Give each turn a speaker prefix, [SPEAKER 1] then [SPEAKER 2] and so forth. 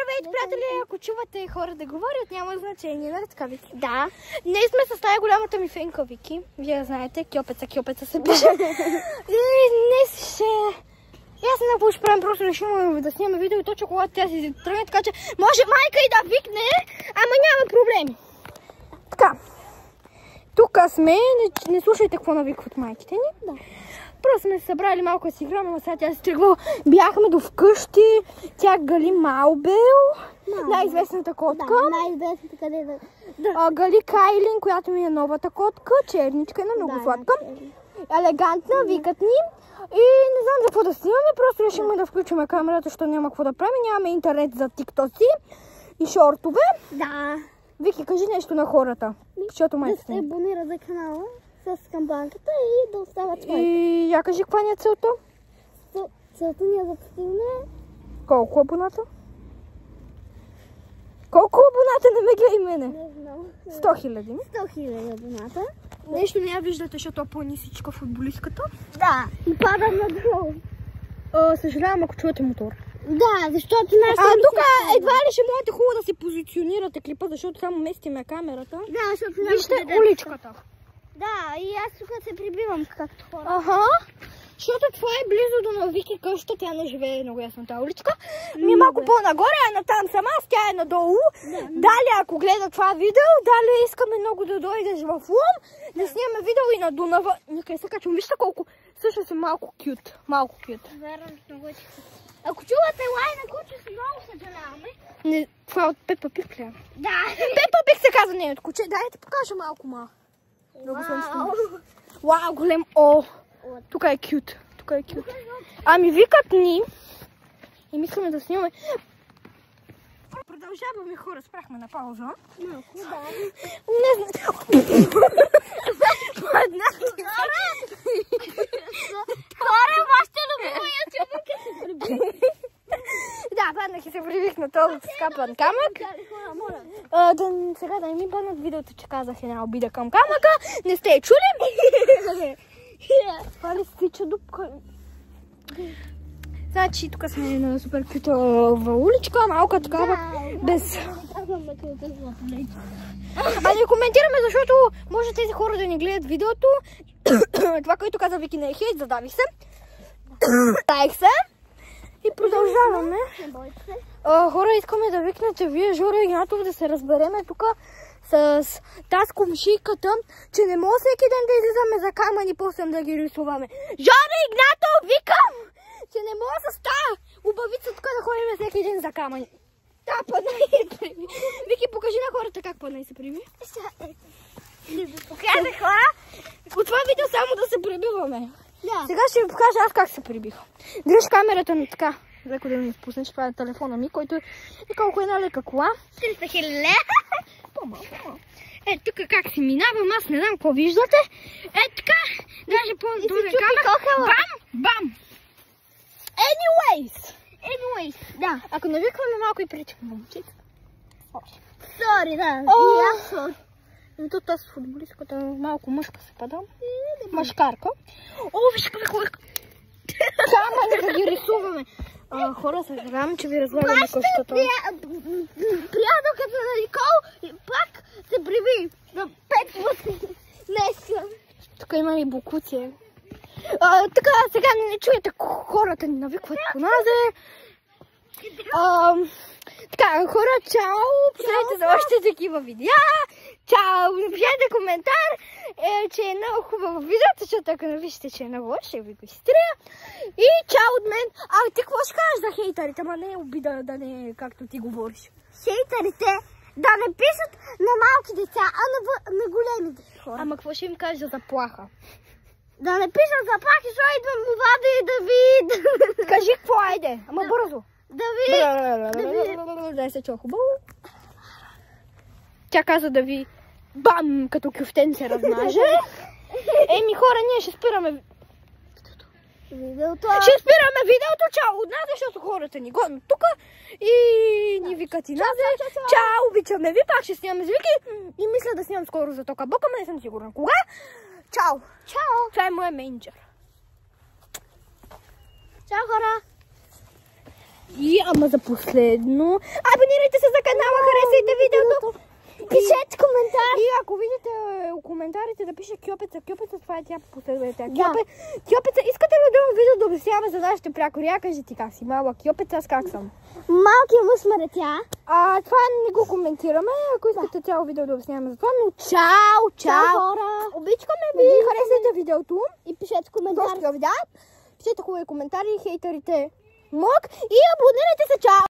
[SPEAKER 1] Здравейте, приятели! Ако чувате хора да говорят, няма значение, нали така, Вики?
[SPEAKER 2] Да.
[SPEAKER 1] Днес сме с най-голямата ми фенка, Вики. Вие знаете, Кьопеца се пише. И днес ще... Аз не знам какво ще правим, просто решим да снимаме видео и точно когато тя си тръгне, така че може майка и да викне, ама няма проблеми. Така. Тук сме, не слушайте какво навикват майките ни.
[SPEAKER 2] Да.
[SPEAKER 1] Просто сме се събрали малко да си играме, но сега тя си тръгва. Бяхме до вкъщи, тя Гали Малбел, най-известната котка.
[SPEAKER 2] Да, най-известната къде да...
[SPEAKER 1] Гали Кайлин, която ми е новата котка, черничка, много сладка. Елегантна, викат ни. И не знам за какво да снимаме, просто решихме да включим камерата, защото няма какво да правим. Нямаме интернет за тиктоци и шортове.
[SPEAKER 2] Да.
[SPEAKER 1] Вики, кажи нещо на хората, защото майка
[SPEAKER 2] да се абонира за канала с камбанката и да остават лайк.
[SPEAKER 1] И я кажи, каква ни е целта?
[SPEAKER 2] Целта ни е да постигне...
[SPEAKER 1] Колко абоната? Колко абоната не ме гледай мене?
[SPEAKER 2] Не знам.
[SPEAKER 1] 100 000.
[SPEAKER 2] 100 000 абоната.
[SPEAKER 1] Нещо не я виждате, защото е по-нисичка футболистката.
[SPEAKER 2] Да. И пада надолу.
[SPEAKER 1] Съжалявам, ако чувате мотор.
[SPEAKER 2] Да, защото нашата...
[SPEAKER 1] Тук едва ли ще можете хубаво да се позиционирате клипа, защото само местиме камерата.
[SPEAKER 2] Да, защото
[SPEAKER 1] вижте уличката.
[SPEAKER 2] Да, и аз тук се прибивам както хора.
[SPEAKER 1] Ага. Защото това е близо до Вики къща, тя не живее много ясно тази уличка. Ми малко по-нагоре, а натам сама, тя е надолу. Дали, ако гледа това видео, дали искаме много да дойдеш в Лом, да снимаме видео и на Дунава. Никъде се качвам, вижте колко всъщност е малко кют. Малко кют.
[SPEAKER 2] Верно, много е. Ако чувате лайна куче, много съжаляваме.
[SPEAKER 1] Това от Пепа Пик ли?
[SPEAKER 2] Да.
[SPEAKER 1] Пепа Пик се казва нейното куче. Дай да ти покажа малко Вау, голем. Тук е кют. Ами викат ни и мислиме да снимаме. Продължаваме, хора, спряхме на пауза.
[SPEAKER 2] Малко, да.
[SPEAKER 1] Не знам.
[SPEAKER 2] Хора, вашите любимо ютубър се прибих.
[SPEAKER 1] Да, паднах и се прибих на този скапан камък. Сега да не ми паднат видеото, че казах една обида към камъка. Не сте чули? Това ли стича дупка? Значи, тук сме на супер кютова уличка, малка такава, без... не коментираме, защото може тези хора да ни гледат видеото. Това, което каза Вики, не е хейт, задавих се. Таех се. И продължаваме. Хора, искаме да викнете вие, Жоро Игнатов, да се разбереме тук с тази комшийката, че не може всеки ден да излизаме за камъни и после да ги рисуваме. Жоро Игнатов, викам, че не може с тази убавица тук да ходим всеки ден за камъни. Да, падна и се приби. Вики, покажи на хората как падна и се приби.
[SPEAKER 2] Не ви показаха.
[SPEAKER 1] От това видео само да се прибиваме.
[SPEAKER 2] Да.
[SPEAKER 1] Сега ще ви покажа аз как се прибих. Дръж камерата на така, леко да ми спуснеш, това е телефона ми, който е колко една лека кола.
[SPEAKER 2] 300 000.
[SPEAKER 1] По-малко. Тук как си минавам, аз не знам какво виждате. Така, даже по-добре камера. Бам! Anyways,
[SPEAKER 2] да.
[SPEAKER 1] Ако навикваме малко и причаме момчета.
[SPEAKER 2] Сори, да.
[SPEAKER 1] И тук тази футболистката малко мъжка се пада. Мъжкарка. Виж какво е. Само да ги рисуваме. Хора, съжалявам, че ви разваляме къщата.
[SPEAKER 2] Приятелката на Никол пак се приви на 5 пъти днеска.
[SPEAKER 1] Тук има и букуци. Така, сега не чуете хората ни навикват по назе. Така, хора, чао! Последете за още такива видеа. Чао! Напишете коментар, че е много хубаво видеото, защото ако напишете, че е много лошо, ще ви го изтрия. И чао от мен. Ти какво ще кажеш за хейтерите? Ма не е обида да не е както ти говориш.
[SPEAKER 2] Хейтерите да не пишат на малки деца, а на големите хора.
[SPEAKER 1] Ама какво ще им кажеш за заплаха?
[SPEAKER 2] Да не пишат заплахи, защото идвам му вади и да ви...
[SPEAKER 1] Кажи какво, айде, ама бързо.
[SPEAKER 2] Да ви...
[SPEAKER 1] Да се чува хубаво. Тя каза да ви бам, като кюфтен се размаже. Еми хора, ние ще спираме
[SPEAKER 2] видеото.
[SPEAKER 1] Чао от нас, защото хората ни гонят тук и ни викат и назе. Чао, обичаме ви, пак ще снимаме с Вики и мисля да снимам скоро за Тока Бока, но не съм сигурна кога. Чао! Това е моя менеджер.
[SPEAKER 2] Чао, хора!
[SPEAKER 1] И ама за последно. Абонирайте се за канала, харесайте видеото.
[SPEAKER 2] Пишете коментар.
[SPEAKER 1] И ако видите коментарите да пише Кьопеца, това е тя, последвайте. Кьопеца, искате ли друго видео да обясняваме за нашите прякори? Я кажи ти как си, малък Кьопеца, аз как съм?
[SPEAKER 2] Малкият му смъртя.
[SPEAKER 1] Това не го коментираме, ако искате цяло видео да обясняваме за това, но чао!
[SPEAKER 2] Хора.
[SPEAKER 1] Обичкаме ви, харесайте видеото.
[SPEAKER 2] И пишете коментар.
[SPEAKER 1] Пишете хубави коментари, хейтерите мок и абонирайте се, чао!